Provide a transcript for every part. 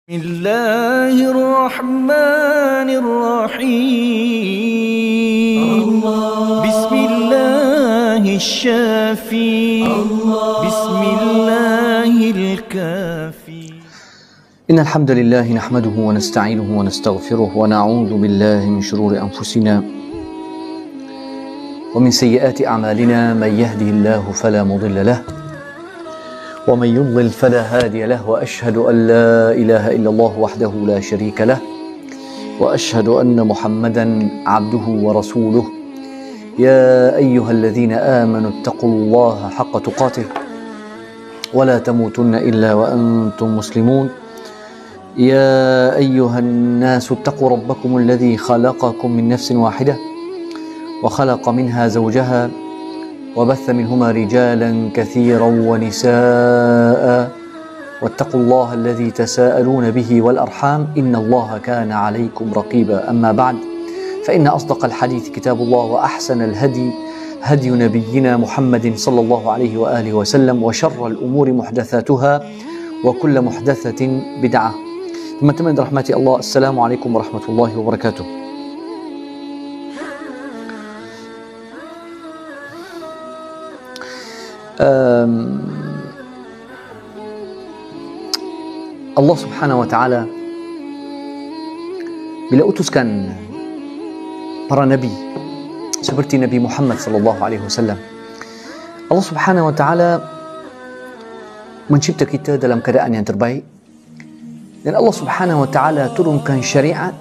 Bismillahirrahmanirrahim. Bismillahirrahmanirrahim. Bismillahirrahmanirrahim. Innal hamdalillah nahmaduhu wa nasta'inuhu wa nastaghfiruh wa na'udzu billahi min shururi anfusina wa min sayyiati a'malina man yahdihillahu fala mudilla lahu ومن يضلل فلا هادي له وأشهد أن لا إله إلا الله وحده لا شريك له وأشهد أن محمدا عبده ورسوله يا أيها الذين آمنوا اتقوا الله حق تقاته ولا تموتن إلا وأنتم مسلمون يا أيها الناس اتقوا ربكم الذي خلقكم من نفس واحدة وخلق منها زوجها وبث منهما رجالا كثيرا ونساء واتقوا الله الذي تساءلون به والأرحام إن الله كان عليكم رقيبا أما بعد فإن أصدق الحديث كتاب الله وأحسن الهدي هدي نبينا محمد صلى الله عليه وآله وسلم وشر الأمور محدثاتها وكل محدثة بدعة ثم تمن رحمة الله السلام عليكم ورحمة الله وبركاته. Allah Subhanahu wa taala bila utuskan para nabi seperti Nabi Muhammad sallallahu alaihi wasallam, Allah Subhanahu wa taala mencipta kita dalam keadaan yang terbaik dan Allah Subhanahu wa taala turunkan syariat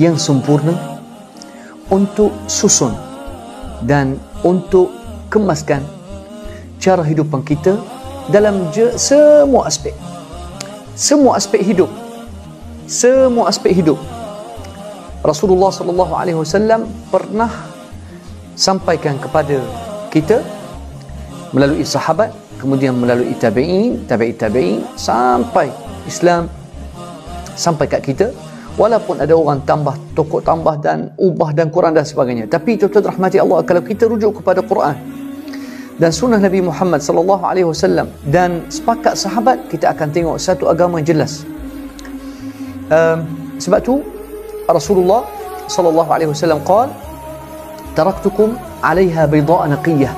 yang sempurna untuk susun dan untuk kemaskan cara hidupan kita dalam semua aspek hidup. Rasulullah sallallahu alaihi wasallam pernah sampaikan kepada kita melalui sahabat, kemudian melalui tabi'in sampai Islam sampai kat kita. Walaupun ada orang tambah, tokoh tambah dan ubah dan kurang dan sebagainya, tapi tuan-tuan rahmati Allah, kalau kita rujuk kepada Quran dan sunnah Nabi Muhammad sallallahu alaihi wasallam dan sepakat sahabat, kita akan tengok satu agama yang jelas. Sebab tu Rasulullah sallallahu alaihi wasallam qala taraktukum 'alaiha bayda'a naqiyah.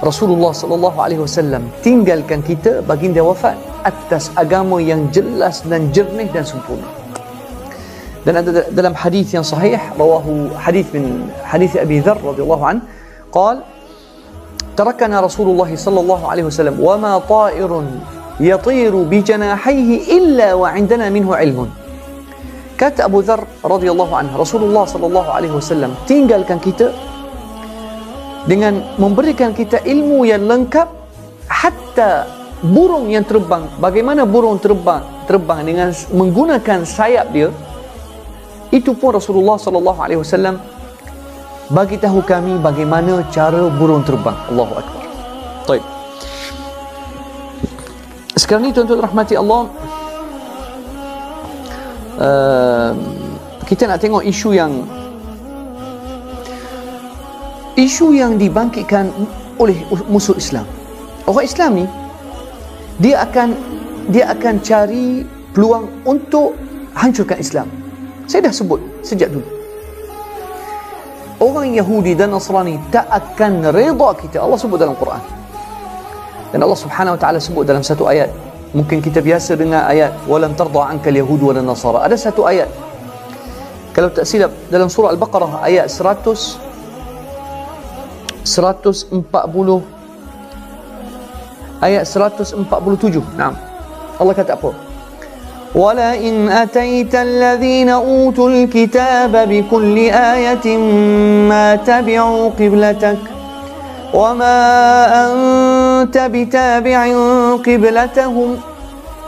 Rasulullah sallallahu alaihi wasallam tinggalkan kita, baginda wafat atas agama yang jelas dan jernih dan sempurna. Dan ada dalam hadis yang sahih, rawahu hadis min hadis Abi Dzar radhiyallahu an, qala tarakana Rasulullah sallallahu alaihi wasallam wa ma ta'irun yatiru bi janahihi illa wa 'indana minhu 'ilmun. Kata Abu Dzar radhiyallahu anhu, Rasulullah sallallahu alaihi wasallam tinggalkan kita dengan memberikan kita ilmu yang lengkap, hatta burung yang terbang, bagaimana burung terbang dengan menggunakan sayap dia, itu pun Rasulullah sallallahu alaihi wasallam bagi tahu kami bagaimana cara burung terbang. Allahu akbar. Baik. Sekarang ni tuan-tuan rahmati Allah, kita nak tengok isu yang dibangkitkan oleh musuh Islam. Orang Islam ni dia akan cari peluang untuk hancurkan Islam. Saya dah sebut sejak dulu, orang Yahudi dan Nasrani tak akan reda kita. Allah sebut dalam Quran, dan Allah Subhanahu wa taala sebut dalam satu ayat. Mungkin kita biasa dengar ayat walan tarda ankal yahud wal nasara. Ada satu ayat, kalau tak silap, dalam surah Al-Baqarah ayat 147, ayat 147. Naam, Allah kata apa? وَلَئِنْ أَتَيْتَ الَّذِينَ أُوتُوا الْكِتَابَ بِكُلِّ آيَةٍ مَا تَبِعُوا قِبْلَتَكَ وَمَا أَنْتَ بِتَابِعٍ قِبْلَتَهُمْ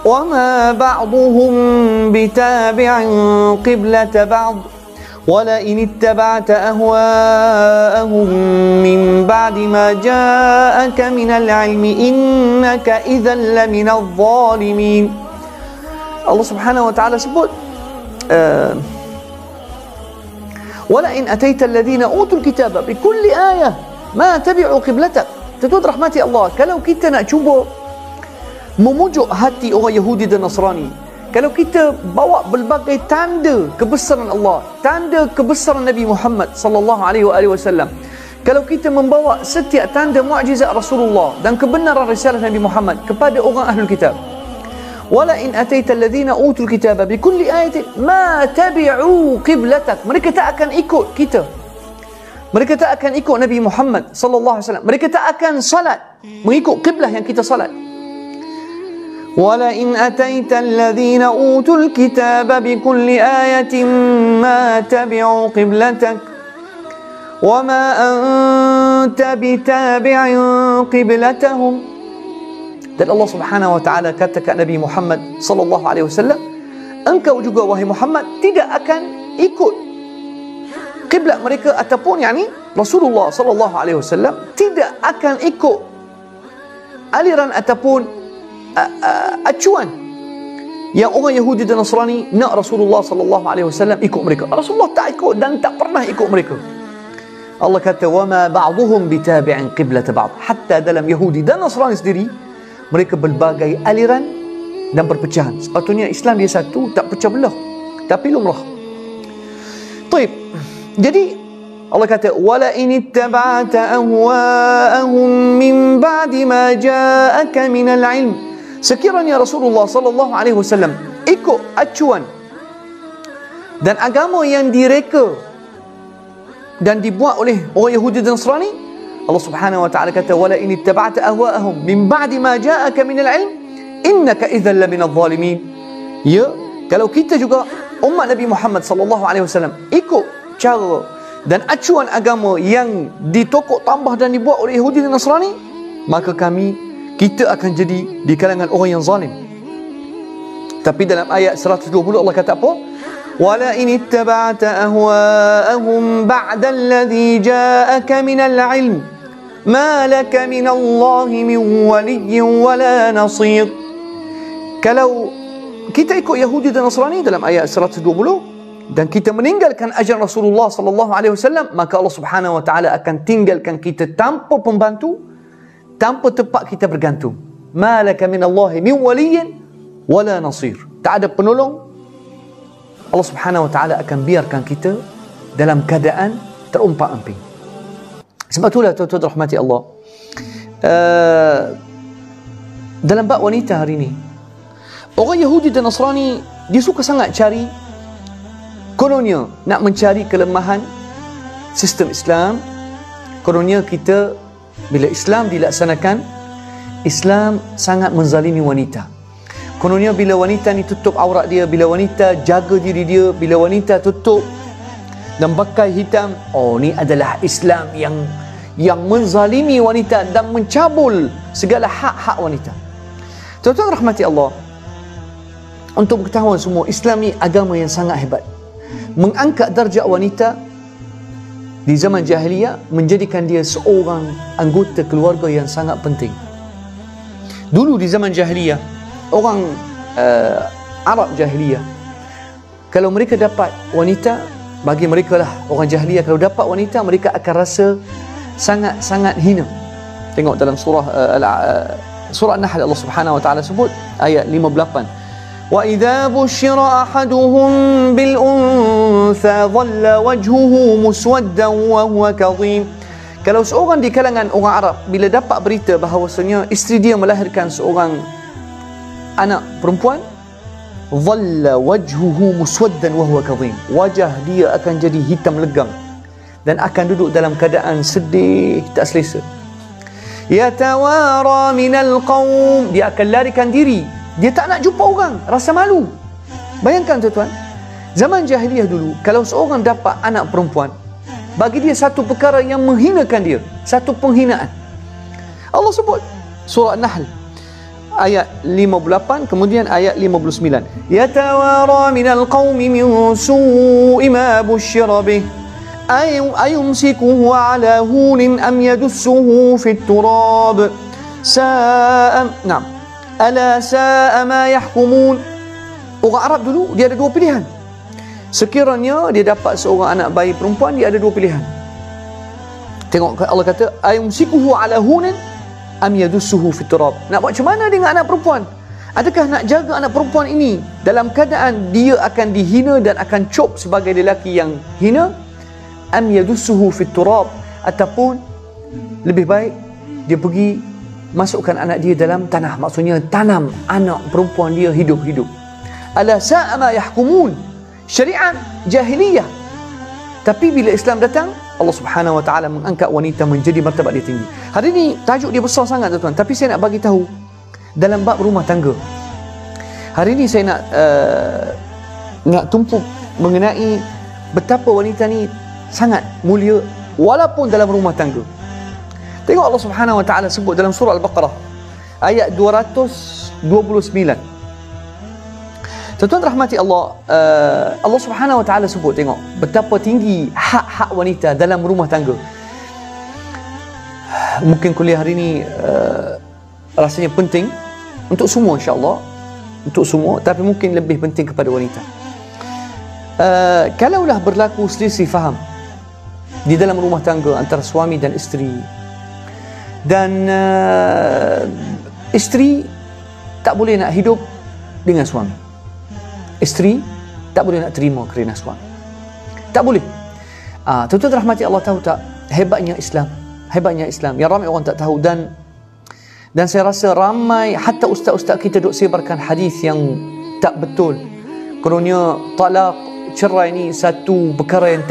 وَمَا بَعْضُهُمْ بِتَابِعٍ قِبْلَةَ بَعْضٍ وَلَئِنِ اتَّبَعْتَ أَهْوَاءَهُمْ مِنْ بَعْدِ مَا جَاءَكَ مِنَ الْعِلْمِ إِنَّكَ إِذًا لَمِنَ الظَّالِمِينَ. Allah Subhanahu wa taala sebut wala in ataita alladhina utul kitaba bi kulli ayah ma tabi'u qiblatak. Tuan-tuan rahmati Allah, kalau kita nak cuba memujuk hati orang Yahudi dan Nasrani. Kalau kita bawa berbagai tanda kebesaran Allah, tanda kebesaran Nabi Muhammad sallallahu alaihi wasallam, kalau kita membawa setiap tanda mukjizat Rasulullah dan kebenaran risalah Nabi Muhammad kepada orang ahlul kitab, wala in ataita alladhina utul kitaba bikulli ayatin ma tabi'u qiblatak, mereka tak akan ikut kita, mereka tak akan ikut Nabi Muhammad sallallahu alaihi wasallam, mereka tak akan salat mengikut qiblah yang kita salat. wala in ataita alladhina utul kitaba bikulli ayatin ma tabi'u qiblatak وَمَا أَنْتَ بِتَابِعٍ قِبْلَتَهُمْ. Dan Allah Subhanahu wa taala kata kepada Nabi Muhammad sallallahu alaihi wasallam, engkau juga wahai Muhammad tidak akan ikut kiblat mereka, ataupun Rasulullah sallallahu alaihi wasallam tidak akan ikut aliran ataupun acuan yang orang Yahudi dan Nasrani nak Rasulullah sallallahu alaihi wasallam ikut mereka. Rasulullah tak ikut dan tak pernah ikut mereka. Allah kata wama ba'dhum bitabi'in qiblat ba'd. Hatta dalam Yahudi dan Nasrani sendiri mereka berbagai aliran dan perpecahan. Sepatutnya Islam dia satu, tak pecah belah, tapi lumrah. Baik. Jadi Allah kata wala in ittaba'ta ahwa'ahum min ba'di ma ja'aka minal ilm. Sekiranya Rasulullah sallallahu alaihi wasallam ikut acuan dan agama yang direka dan dibuat oleh orang Yahudi dan Nasrani, Allah Subhanahu wa taala kata wala in ittaba'ta ahwa'ahum min ba'di ma ja'aka minal ilm innaka idzal laminadh dhalimin. Ya, kalau kita juga umat Nabi Muhammad sallallahu alaihi wasallam ikut cara dan acuan agama yang ditokok tambah dan dibuat oleh Yahudi dan Nasrani, maka kita akan jadi di kalangan orang yang zalim. Tapi dalam ayat 120 Allah kata apa? وَلَا إِنِ اتَّبَعْتَ أَهْوَاءَهُمْ بَعْدَ الَّذِي جَاءَكَ مِنَ الْعِلْمِ مَا لَكَ مِنَ اللَّهِ مِنْ وَلِيٍّ وَلَا نَصِيرٍ. Kalau kita ikut Yahudi dan Nasrani dalam ayat 120 dan kita meninggalkan ajaran Rasulullah sallallahu alaihi wasallam, maka Allah Subhanahu wa taala akan tinggalkan kita tanpa pembantu, tanpa tempat kita bergantung. مَا لَكَ مِنَ اللَّهِ مِنْ وَلِيٍّ وَلَا نَصِيرٍ. Tak ada penolong. Allah Subhanahu wa taala akan biarkan kita dalam keadaan terumpat-amping. Sebab itulah tuan-tuan rahmati Allah, dalam bab wanita hari ini, orang Yahudi dan Nasrani dia suka sangat cari, kononnya nak mencari kelemahan sistem Islam. Kononnya kita bila Islam dilaksanakan, Islam sangat menzalimi wanita. Kononnya bila wanita ni tutup aurat dia, bila wanita jaga diri dia, bila wanita tutup dan pakai hitam, oh ni adalah Islam yang menzalimi wanita dan mencabul segala hak-hak wanita. Tuan-tuan rahmati Allah, untuk pengetahuan semua, Islam ni agama yang sangat hebat. Mengangkat darjat wanita di zaman jahiliyah, menjadikan dia seorang anggota keluarga yang sangat penting. Dulu di zaman jahiliyah, orang Arab jahiliyah, kalau mereka dapat wanita, bagi mereka lah orang jahiliyah, kalau dapat wanita mereka akan rasa sangat-sangat hina. Tengok dalam surah An-Nahl, Allah Subhanahu wa taala sebut ayat 58, wa idza busyira ahaduhum bil untha dhalla wajhuhu muswaddan wa huwa kadhim. Kalau seorang di kalangan orang Arab bila dapat berita bahawasanya isteri dia melahirkan seorang anak perempuan, dhalla wajhuhu muswaddan wa huwa kadhim, wajah dia akan jadi hitam legam dan akan duduk dalam keadaan sedih, tak selesa. Yatawara minal qaum, dia akan larikan diri, dia tak nak jumpa orang, rasa malu. Bayangkan tuan-tuan, zaman jahiliyah dulu, kalau seorang dapat anak perempuan, bagi dia satu perkara yang menghinakan dia, satu penghinaan. Allah sebut surah An-Nahl ayat 58, kemudian ayat 59, yatawara minal qaumi min su'i ma busyira bih ayumsikuhu ala hunin am yadussuhu fit turab sa'a ala sa'a ma yahkumun. Orang Arab dulu dia ada dua pilihan. Sekiranya dia dapat seorang anak bayi perempuan, dia ada dua pilihan. Tengok Allah kata ayumsikuhu ala hunin am yadussuhu fit turab. Nak buat macam mana dengan anak perempuan? Adakah nak jaga anak perempuan ini dalam keadaan dia akan dihina dan akan cop sebagai lelaki yang hina? Am yadussuhu fit turab, ataupun lebih baik dia pergi masukkan anak dia dalam tanah, maksudnya tanam anak perempuan dia hidup-hidup. Ala sa'a ma yahkumun. Syariat jahiliyah. Tapi bila Islam datang, Allah Subhanahu Wa Taala mengangkat wanita menjadi martabat dia tinggi. Hari ini tajuk dia besar sangat tuan-tuan, tapi saya nak bagi tahu dalam bab rumah tangga. Hari ini saya nak tumpu mengenai betapa wanita ni sangat mulia walaupun dalam rumah tangga. Tengok Allah Subhanahu Wa Taala sebut dalam surah Al-Baqarah ayat 229. Tuan-tuan rahmati Allah, Allah Subhanahu Wa Taala sebut, tengok betapa tinggi hak-hak wanita dalam rumah tangga. Mungkin kuliah hari ini rasanya penting untuk semua, insya-Allah, untuk semua, tapi mungkin lebih penting kepada wanita. Kalaulah berlaku selisih faham di dalam rumah tangga antara suami dan isteri, dan isteri tak boleh nak hidup dengan suami, isteri tak boleh nak terima kerana suami, tak boleh. Tuan-tuan rahmati Allah, tahu tak hebatnya Islam, hebatnya Islam yang ramai orang tak tahu. Dan saya rasa ramai hatta ustaz-ustaz kita duk sebarkan hadis yang tak betul. Kerana talak, cerai ni satu perkara yang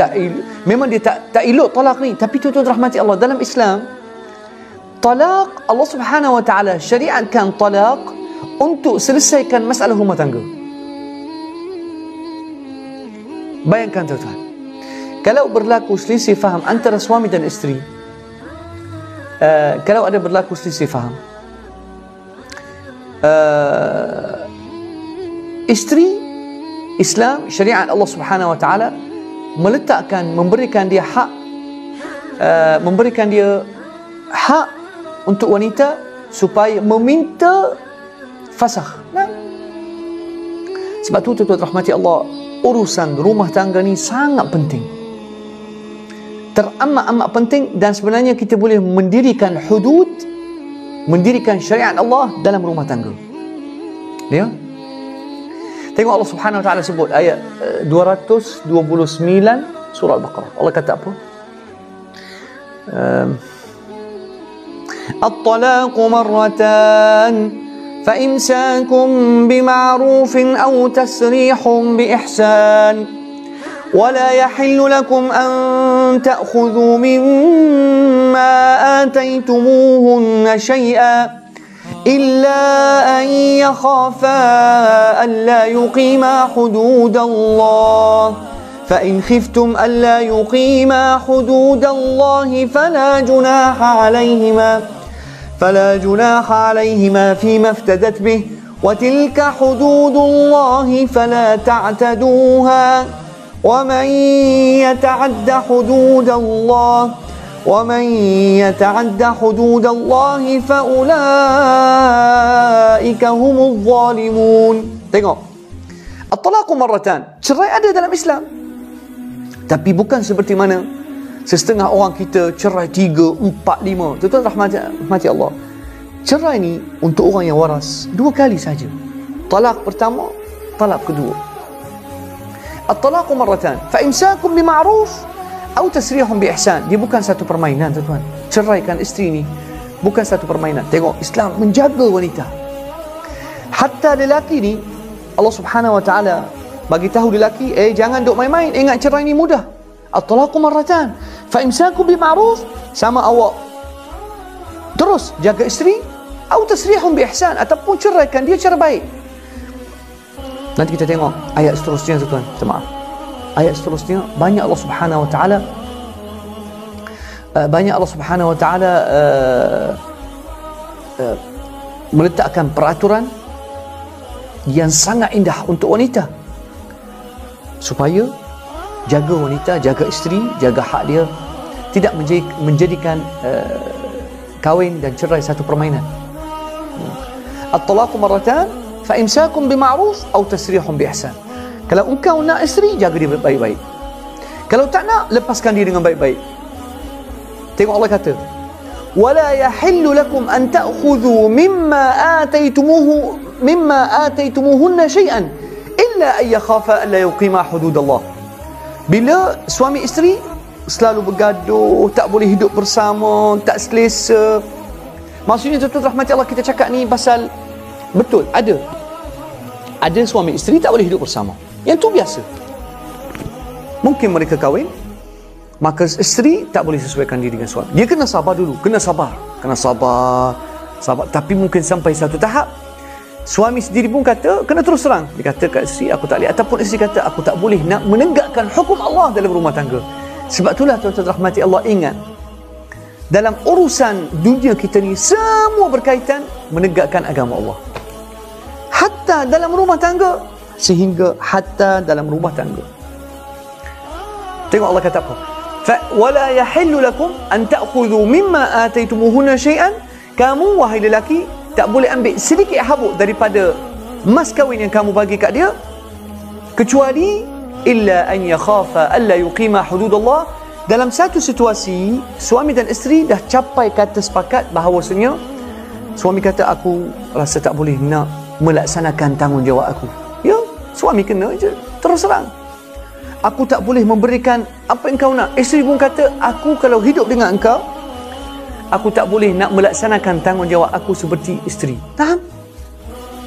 memang dia tak elok talak ni. Tapi tuan-tuan rahmati Allah, dalam Islam talak, Allah Subhanahu Wa Taala syariatkan talak untuk selesaikan masalah rumah tangga. Bayangkan tuan-tuan, kalau berlaku selisih faham antara suami dan isteri, kalau ada berlaku selisih faham, isteri, Islam, syariat Allah Subhanahu Wa Taala meletakkan, memberikan dia hak untuk wanita supaya meminta fasakh. Sebab tu tuan-tuan rahmati Allah, urusan rumah tangga ni sangat penting, teramat-amat penting. Dan sebenarnya kita boleh mendirikan hudud, mendirikan syariat Allah dalam rumah tangga. Ya. Tengok Allah Subhanahu Wa Taala sebut ayat 229 surah Al-Baqarah. Allah kata apa? At-talaqu marratan fa imsakum bima'rufin aw tasrihum bi ihsan ولا يحل لكم أن تأخذوا مما آتيتموهن شيئا إلا أن يخافا ألا يقيما حدود الله فإن خفتم ألا يقيما حدود الله فلا جناح عليهما فيما افتدت به وتلك حدود الله فلا تعتدوها ومن يتعد حدود الله فأولئك هم الظالمون. Tengok, at-talaqu marratan, cerai ada dalam Islam, tapi bukan seperti mana setengah orang kita cerai 3, 4, 5. Tuan-tuan rahmati Allah, cerai ni untuk orang yang waras 2 kali saja. Talak pertama, talak kedua. At-talaqu marratan fa imsakum bima'ruf aw tasrihum bi ihsan. Dia bukan satu permainan tuan-tuan. Ceraikan isteri ni bukan satu permainan. Tengok, Islam menjaga wanita. Hatta lelaki ni Allah Subhanahu Wa Taala bagi tahu lelaki, jangan duk main-main, ingat cerai ni mudah. At-talaqu marratan fa imsakum bima'ruf, sama awak terus jaga isteri, aw tasrihum bi ihsan, ataupun ceraikan dia cara baik. Nanti kita tengok ayat seterusnya tuan-tuan. Maaf. Ayat seterusnya banyak Allah Subhanahu Wa Taala meletakkan peraturan yang sangat indah untuk wanita supaya jaga wanita, jaga isteri, jaga hak dia, tidak menjadikan kahwin dan cerai satu permainan. At-talaqu marratan fa imsakum bima'ruf aw tasrihum bi ihsan. Kalau engkau nak isteri, jaga dia baik-baik. Kalau tak nak, lepaskan dia dengan baik-baik. Tengok Allah kata, ولا يحل لكم أن تأخذوا مما آتيتموهن شيئا إلا أن يخافا ألا يقيما حدود الله. Bila suami isteri selalu bergaduh, tak boleh hidup bersama, tak selesa. Maksudnya tuan-tuan rahmati Allah, kita cakap ni pasal betul, ada suami isteri tak boleh hidup bersama. Yang tu biasa. Mungkin mereka kahwin, maka isteri tak boleh sesuaikan diri dengan suami. Dia kena sabar dulu, kena sabar. Tapi mungkin sampai satu tahap, suami sendiri pun kata, kena terus terang. Dia kata kat isteri, aku tak boleh. Ataupun isteri kata, aku tak boleh nak menegakkan hukum Allah dalam rumah tangga. Sebab itulah tuan-tuan rahmati Allah, ingat, dalam urusan dunia kita ni, semua berkaitan menegakkan agama Allah. Hatta dalam rumah tangga. Hatta dalam rumah tangga. Tengok Allah kata apa? وَلَا يَحِلُّ لَكُمْ أَن تَأْخُذُوا مِمَّا آتَيْتُمُوهُنَّ شَيْئًا. Kamu, wahai lelaki, tak boleh ambil sedikit habuk daripada mas kahwin yang kamu bagi kat dia, kecuali illa an yakhafa alla yuqima hududallah. Dalam satu situasi, suami dan isteri dah capai kata sepakat bahawasanya suami kata, aku rasa tak boleh nak melaksanakan tanggungjawab aku. Ya, suami kena je terus terang. Aku tak boleh memberikan apa yang kau nak. Isteri pun kata, aku kalau hidup dengan engkau, aku tak boleh nak melaksanakan tanggungjawab aku seperti isteri. Faham?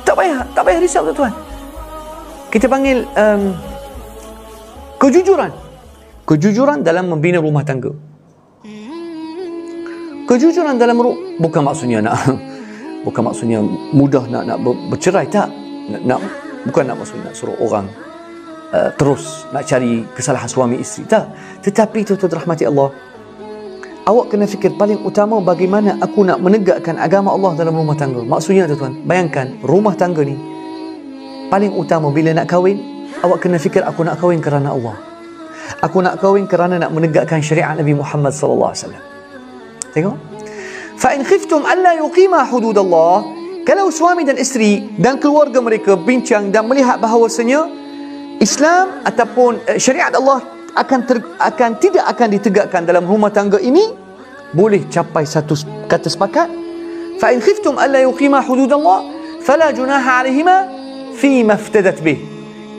Tak payah risau tuan-tuan. Kita panggil kejujuran dalam membina rumah tangga. Kejujuran dalam bukan maksudnya mudah nak bercerai, tak. Bukan nak maksudnya nak suruh orang terus nak cari kesalahan suami isteri, tak. Tetapi tuan-tuan rahmati Allah, awak kena fikir paling utama, bagaimana aku nak menegakkan agama Allah dalam rumah tangga. Maksudnya tuan-tuan, bayangkan rumah tangga ni paling utama. Bila nak kahwin, awak kena fikir, aku nak kahwin kerana Allah. Aku nak kahwin kerana nak menegakkan syariat Nabi Muhammad sallallahu alaihi wasallam. Tengok. Fa in khiftum alla yuqima hududallah. Kalau suami dan isteri dan keluarga mereka bincang dan melihat bahawasanya Islam ataupun syariat Allah tidak akan ditegakkan dalam rumah tangga ini, boleh capai satu kata sepakat. Fa in khiftum alla yuqima hududallah fala junaha alaihima fi maftadat bih.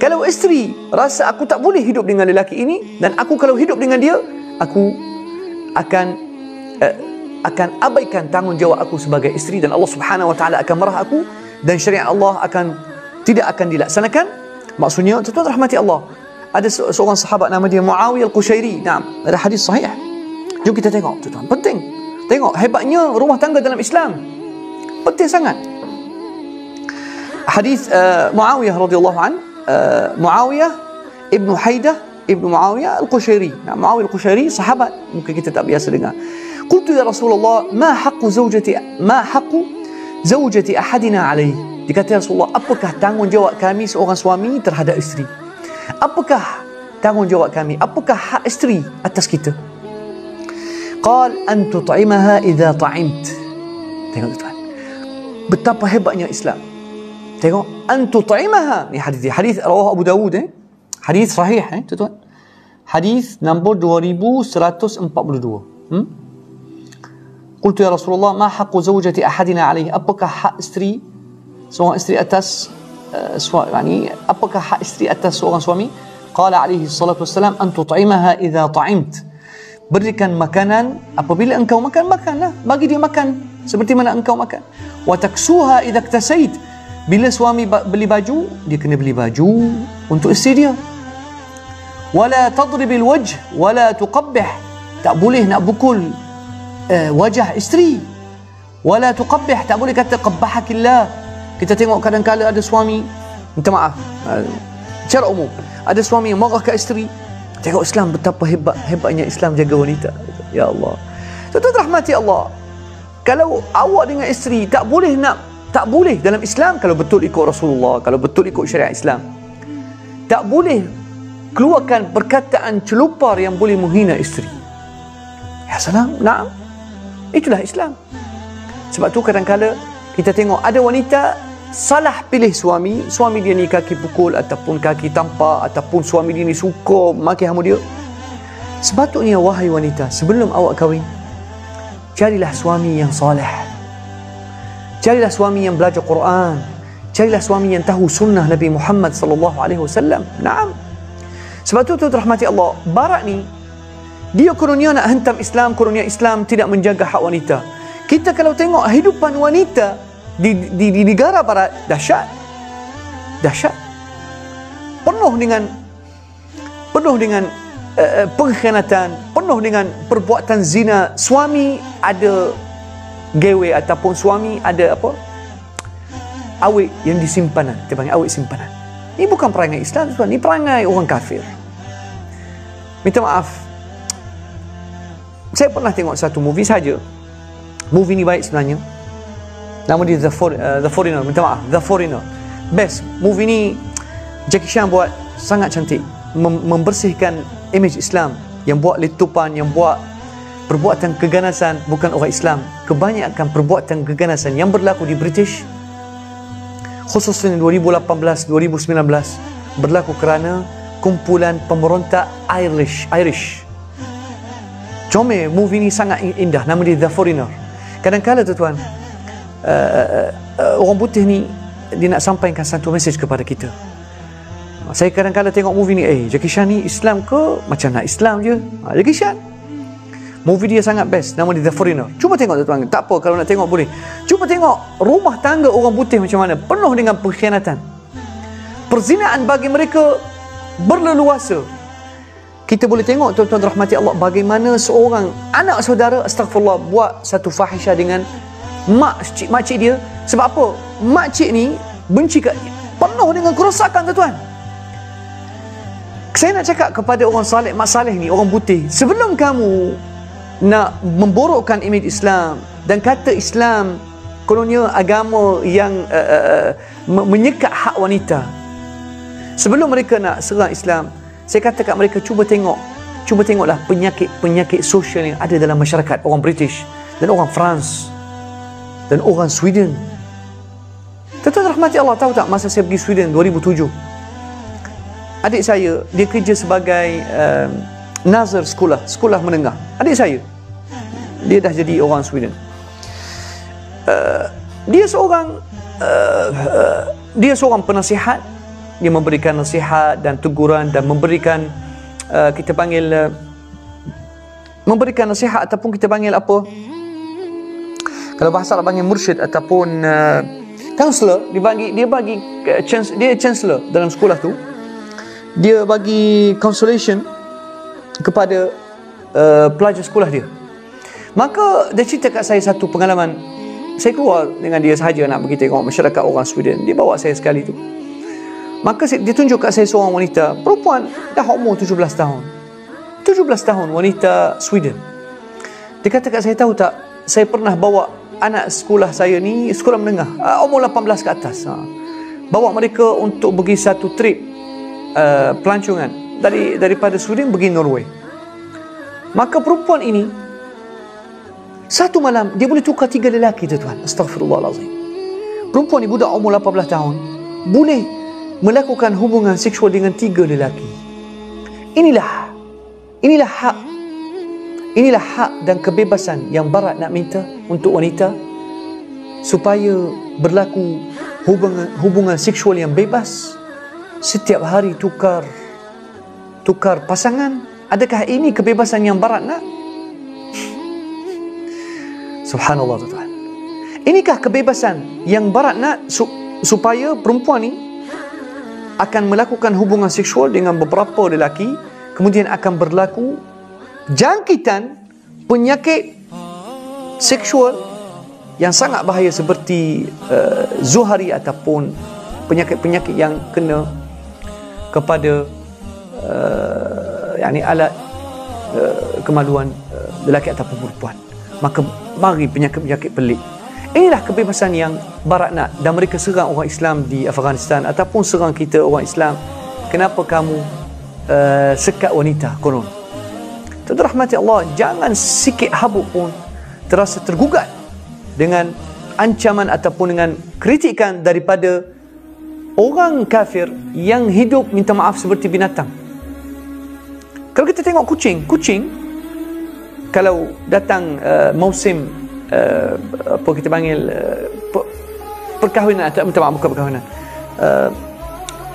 Kalau isteri rasa, aku tak boleh hidup dengan lelaki ini, dan aku kalau hidup dengan dia, aku akan abaikan tanggungjawab aku sebagai isteri, dan Allah Subhanahu wa taala akan marah aku, dan syariat Allah tidak akan dilaksanakan. Maksudnya, tuan-tuan rahmati Allah, ada seorang sahabat nama dia Muawiyah Al-Qushairi. Ada hadis sahih. Jom kita tengok, tuan-tuan. Penting. Tengok hebatnya rumah tangga dalam Islam. Penting sangat. Hadis Muawiyah radhiyallahu an, Muawiyah ibnu Haidah ibnu Muawiyah Al-Qushairi. Muawiyah Al-Qushairi sahabat, mungkin kita tak biasa dengar. Qultu ya Rasulullah, ma haqqu zawjati ahadina alaihi. Dia kata, ya Rasulullah, apakah tanggungjawab kami seorang suami terhadap isteri? Apakah tanggungjawab kami? Apakah hak isteri atas kita? Qal an tut'imaha idza ta'imt. Tengok tuan, betapa hebatnya Islam. Tengok, an tut'imaha. Ni hadis rawah Abu Dawud, hadis sahih, tuan. Hadis nombor 2142. Qultu ya Rasulullah, ma haqqu zawjati ahadina alaihi. Apakah hak isteri seorang isteri atas apakah hak isteri atas seorang suami? Qala alaihi salatu wassalam, an tut'imaha idza ta'imt. Berikan makanan apabila engkau makan, makanlah, bagi dia makan seperti mana engkau makan. Wa taksuha idza iktasait. Bila suami beli baju, dia kena beli baju untuk isteri dia. Wala tadribil wajh wala tuqabbih. Tak boleh nak pukul wajah isteri. Wala tuqabbih, tak boleh kata qabbahakillah. Kita tengok kadang-kadang ada suami, minta maaf, secara umum, ada suami yang marah ke isteri. Tengok Islam betapa hebatnya Islam jaga wanita. Ya Allah. Tuan-tuan rahmati Allah, kalau awak dengan isteri tak boleh dalam Islam, kalau betul ikut Rasulullah, kalau betul ikut syariat Islam, tak boleh keluarkan perkataan celupar yang boleh menghina isteri. Ya salam, naam. Itulah Islam. Sebab tu kadang-kadang kita tengok ada wanita salah pilih suami dia ni kaki pukul ataupun kaki tampar, ataupun suami dia ni suka maki hama dia. Sepatutnya wahai wanita, sebelum awak kahwin, carilah suami yang soleh. Carilah suami yang belajar Quran. Carilah suami yang tahu sunnah Nabi Muhammad sallallahu alaihi wasallam. Naam. Sebab tu rahmati Allah, barat ni dia kononnya nak hentam Islam, kononnya Islam tidak menjaga hak wanita. Kita kalau tengok hidupan wanita di negara barat, dahsyat. Dahsyat. Penuh dengan pengkhianatan, penuh dengan perbuatan zina. Suami ada gewe ataupun suami ada apa? Awet yang disimpanan. Kita panggil awet simpanan. Ini bukan perangai Islam, tuan. Ini perangai orang kafir. Minta maaf. Saya pernah tengok satu movie saja. Movie ni baik sebenarnya. Nama dia The Foreigner. Minta maaf, The Foreigner. Best. Movie ni Jackie Chan buat sangat cantik. Membersihkan image Islam. Yang buat letupan, yang buat perbuatan keganasan bukan orang Islam. Kebanyakan perbuatan keganasan yang berlaku di British, khususnya 2018-2019, berlaku kerana kumpulan pemberontak Irish. Comel, movie ni sangat indah. Nama dia The Foreigner. Kadang-kadang tuan, orang putih ni dia nak sampaikan satu mesej kepada kita. Saya kadang-kadang tengok movie ni, Jackie Chan ni Islam ke? Macam nak Islam je. Jackie Chan. Movie dia sangat best. Nama dia The Foreigner. Cuba tengok tuan. Tak apa, kalau nak tengok boleh. Cuba tengok rumah tangga orang putih macam mana. Penuh dengan pengkhianatan. Perzinaan bagi mereka berleluasa. Kita boleh tengok tuan-tuan rahmati Allah, bagaimana seorang anak saudara, astagfirullah, buat satu fahisyah dengan makcik dia. Sebab apa? Makcik ni benci penuh dengan kerosakan tuan-tuan. Saya nak cakap kepada orang saleh, mak saleh ni, orang putih, sebelum kamu nak memborokkan imej Islam dan kata Islam kononnya agama yang menyekat hak wanita, sebelum mereka nak serang Islam, saya kata kat mereka, tengoklah penyakit sosial yang ada dalam masyarakat orang British dan orang France dan orang Sweden. Tuan-tuan rahmati Allah, tahu tak masa saya pergi Sweden 2007, adik saya dia kerja sebagai nazir sekolah menengah. Adik saya dia dah jadi orang Sweden. Dia seorang penasihat. Dia memberikan nasihat dan teguran dan memberikan kita panggil memberikan nasihat ataupun kita panggil apa, kalau bahasa Arab panggil mursyid ataupun counselor. Dia bagi dia chancellor dalam sekolah tu. Dia bagi consolation kepada pelajar sekolah dia. Maka dia cerita kat saya satu pengalaman. Saya keluar dengan dia sahaja nak pergi tengok masyarakat orang Sweden. Dia bawa saya sekali tu. Maka dia tunjuk kat saya seorang wanita, perempuan dah umur 17 tahun. 17 tahun, wanita Sweden. Dia kata kat saya, tahu tak, saya pernah bawa anak sekolah saya ni, sekolah menengah, umur 18 ke atas. Bawa mereka untuk pergi satu trip pelancongan daripada Sweden pergi Norway. Maka perempuan ini satu malam dia boleh tukar 3 lelaki tuan. Astaghfirullahalazim. Perempuan ni budak umur 18 tahun boleh melakukan hubungan seksual dengan 3 lelaki. Inilah hak. Inilah hak dan kebebasan yang barat nak minta untuk wanita, supaya berlaku hubungan seksual yang bebas. Setiap hari tukar pasangan. Adakah ini kebebasan yang barat nak? Subhanallah tuan. Inikah kebebasan yang barat nak supaya perempuan ni akan melakukan hubungan seksual dengan beberapa lelaki, kemudian akan berlaku jangkitan penyakit seksual yang sangat bahaya seperti zuhari ataupun penyakit-penyakit yang kena kepada alat kemaluan lelaki ataupun perempuan. Maka mari penyakit-penyakit pelik. Inilah kebebasan yang barat nak, dan mereka serang orang Islam di Afghanistan ataupun serang kita orang Islam. Kenapa kamu sekat wanita konon? Tuan-tuan rahmati Allah, jangan sikit habuk pun terasa tergugat dengan ancaman ataupun dengan kritikan daripada orang kafir yang hidup, minta maaf, seperti binatang. Kalau kita tengok kucing kalau datang musim apa kita panggil perkahwinan, minta maaf, bukan perkahwinan,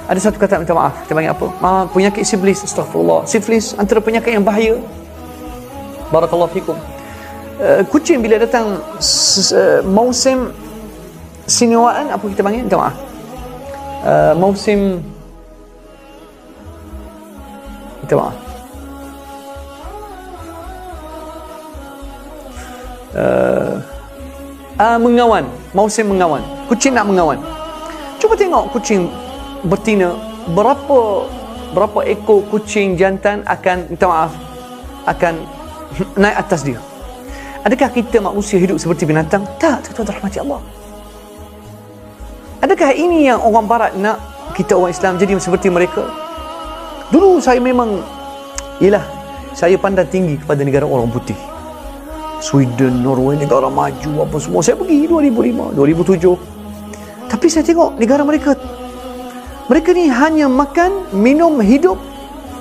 ada satu kata minta maaf, kita panggil apa? Penyakit siflis, astagfirullah. Siflis antara penyakit yang bahaya. Barakallahu fikum. Kucing bila datang musim siniwaan, apa kita panggil? Minta maaf. Musim, minta maaf. Mengawan, musim mengawan. Kucing nak mengawan. Cuba tengok kucing betina, berapa ekor kucing jantan akan, minta maaf, akan naik atas dia. Adakah kita manusia hidup seperti binatang? Tak, tuan-tuan rahmati Allah. Adakah ini yang orang barat nak kita orang Islam jadi seperti mereka? Dulu saya memang, saya pandang tinggi kepada negara orang putih. Sweden, Norway, negara maju apa semua. Saya pergi 2005, 2007. Tapi saya tengok negara mereka ni hanya makan, minum, hidup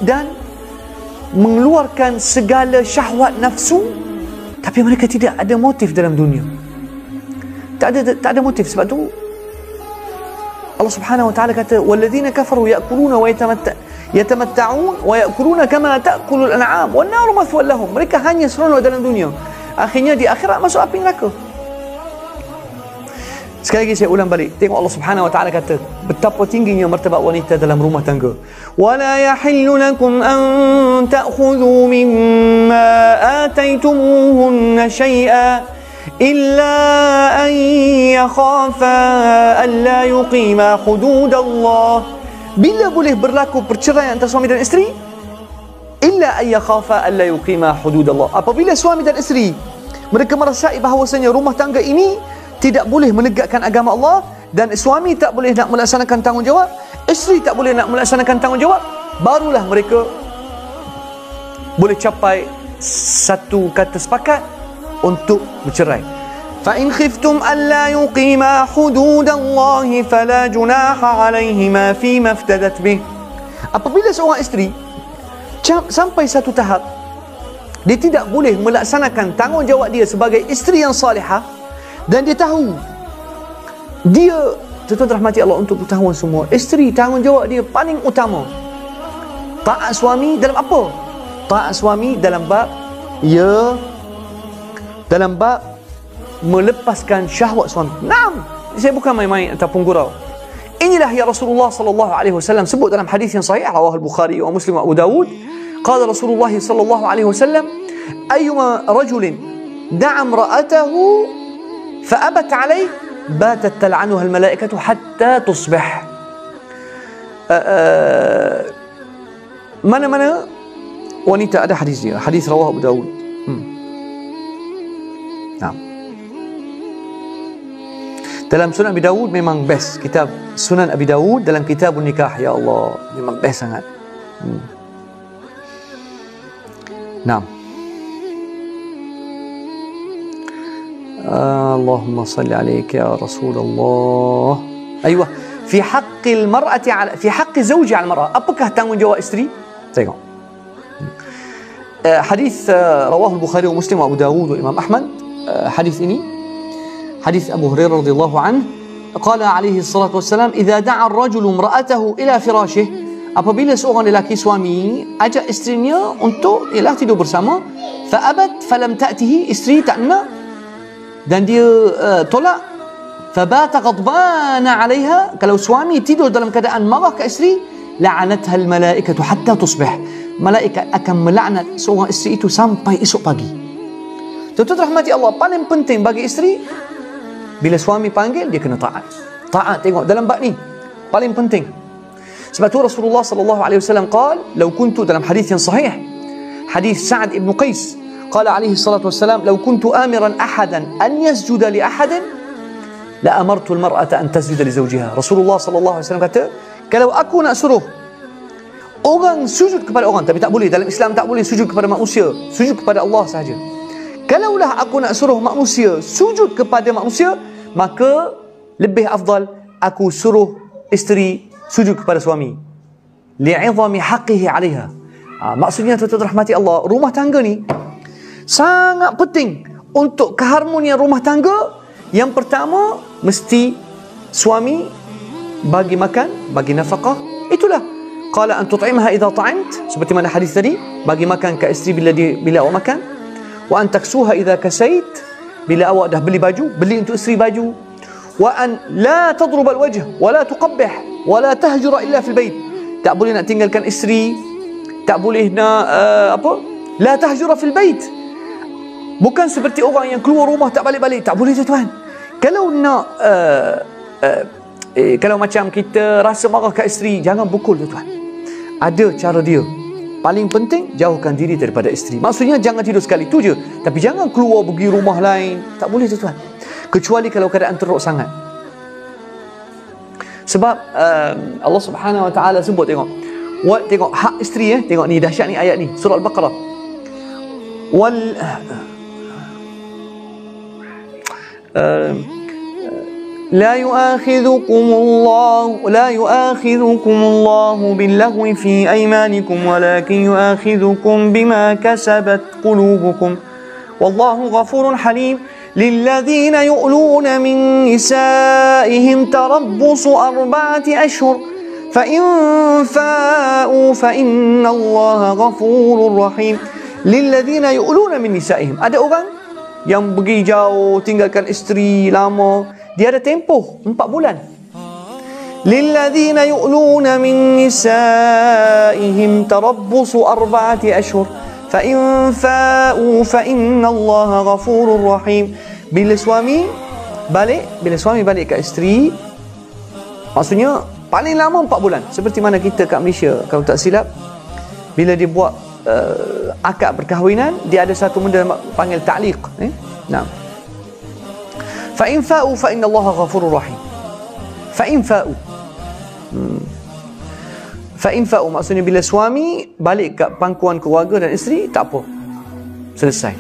dan mengeluarkan segala syahwat nafsu, tapi mereka tidak ada motif dalam dunia. Tak ada motif. Sebab tu Allah Subhanahu wa taala kata, "Walladzina kafaru ya'kuluna wa yatamatta'un wa ya'kuluna kama ta'kulul an'am wan naru mathwan lahum." Mereka hanya seronok dalam dunia. Akhirnya di akhirat masuk api neraka. Sekali lagi saya ulang balik. Tengok Allah Subhanahu wa taala kata betapa tingginya martabat wanita dalam rumah tangga. Wala yahillu lakum an ta'khudhu mimma ataytumuhunna shay'an illa an yakhafa an la yuqima hududallah. Bila boleh berlaku perceraian antara suami dan isteri? Illa an yakhafa an la yuqima hududallah. Apabila suami dan isteri mereka merasai bahawasanya rumah tangga ini tidak boleh menegakkan agama Allah, dan suami tak boleh nak melaksanakan tanggungjawab, isteri tak boleh nak melaksanakan tanggungjawab, barulah mereka boleh capai satu kata sepakat untuk bercerai. Fa in khiftum alla yuqima hududallahi fala junaha alaihima fima iftadat bih. Apabila seorang isteri sampai satu tahap dia tidak boleh melaksanakan tanggungjawab dia sebagai isteri yang salihah, dan dia tahu, dia, tuan-tuan rahmati Allah, untuk ketahuan semua, isteri tanggungjawab dia paling utama taat suami dalam apa? Taat suami dalam bab dalam bab melepaskan syahwat suami. Naam, saya bukan main-main ataupun gurau. Inilah yang Rasulullah sallallahu alaihi wasallam sebut dalam hadis yang sahih rawahul Bukhari wa Muslim wa Abu Dawud. Qala Rasulullah sallallahu alaihi wasallam, ayyuma rajulin da'a imra'atahu فأبت عليه باتت تلعنها الملائكة حتى تصبح. Mana-mana wanita, ada hadis dia, hadis rawah Abu Dawud. Nah, dalam Sunan Abi Dawud memang best. Kitab Sunan Abi Dawud dalam Kitabun Nikah, ya Allah, memang best sangat. Nah, Allahumma salli alaika ya Rasulullah. Aywa, fi haqqil mar'ati ala, fi haqqi zawji ala mar'ah. Apakah tanggungjawab isteri? Tengok. Hadis rawahul Bukhari wa Muslim wa Abu Dawud wa Imam Ahmad. Hadis ini hadis Abu Hurairah radhiyallahu anhu, qala alaihi salatu wassalam, idza da'a ar-rajulu imra'atahu ila firashih, apabila seorang lelaki suami ajak isterinya untuk tidur bersama, fa abat falam ta'tihi, isteri tak nak dan dia tolak, fabata ghadbana 'alayha, kalau suami tidur dalam keadaan marah ke isteri, la'anatha al-malaikatu hatta tusbih, malaikat akan melaknat seorang isteri itu sampai esok pagi. Tuan-tuan rahmati Allah, paling penting bagi isteri bila suami panggil dia kena taat. Taat, tengok dalam bab ni paling penting. Sebab tu Rasulullah sallallahu alaihi wasallam qala, law kuntu, dalam hadis yang sahih, hadis Sa'ad ibn Qais, qala alaihi salatu wassalam, law kuntu amiran ahadan an yasjuda li ahadin la amartu al-mar'ata an tasjuda li zawjiha. Rasulullah sallallahu alaihi wasallam kata, kalau aku nak suruh orang sujud kepada orang, tapi tak boleh, dalam Islam tak boleh sujud kepada manusia, sujud kepada Allah sahaja. Kalaulah aku nak suruh manusia sujud kepada manusia, maka lebih afdal aku suruh isteri sujud kepada suami, li'izami haqqihi 'alaiha. Maksudnya, tuan-tuan rahmati Allah, rumah tangga ni Sangat penting untuk keharmonian rumah tangga. Yang pertama, mesti suami bagi makan, bagi nafkah. Itulah qala an tut'imha idza ta'imt, seperti mana hadis tadi, bagi makan ke isteri bila awak makan. Wa an taksuha idza kasait, bila awak dah beli baju, beli untuk isteri baju. Wa an la tadrub al-wajh wa la tuqabbih wa la tahjura illa fil bait. Tak boleh nak tinggalkan isteri, tak boleh nak la tahjura fil bait. Bukan seperti orang yang keluar rumah tak balik-balik, tak boleh tuan. Kalau nak kalau macam kita rasa marah kat isteri, jangan pukul tuan. Ada cara dia. Paling penting, jauhkan diri daripada isteri. Maksudnya jangan tidur sekali, tu je. Tapi jangan keluar pergi rumah lain. Tak boleh tuan. Kecuali kalau keadaan teruk sangat. Sebab Allah Subhanahu Wa Taala sebut, tengok hak isteri, tengok ni, dahsyat ni ayat ni, surah Al-Baqarah. لا يؤاخذكم الله باللغو في أيمانكم ولكن يؤاخذكم بما كسبت قلوبكم والله غفور حليم للذين يؤلون من نسائهم تربص 4 أشهر فإن فاءوا فإن الله غفور رحيم. للذين يؤلون من نسائهم, ada orang yang pergi jauh tinggalkan isteri lama, dia ada tempoh 4 bulan. Lilladzina yu'luna min nisaihim tarabbusu 4 ashhur fa in fa'u fa innallaha ghafurur rahim. Bila suami balik ke isteri, maksudnya paling lama 4 bulan. Seperti mana kita kat Malaysia, kalau tak silap, bila dia buat akad perkahwinan, dia ada satu benda panggil ta'liq. Nah. Fa in fa'u fa innallaha ghafurur rahim. Fa in fa'u. Fa in fa'u maksudnya bila suami balik ke pangkuan keluarga dan isteri, tak apa. Selesai.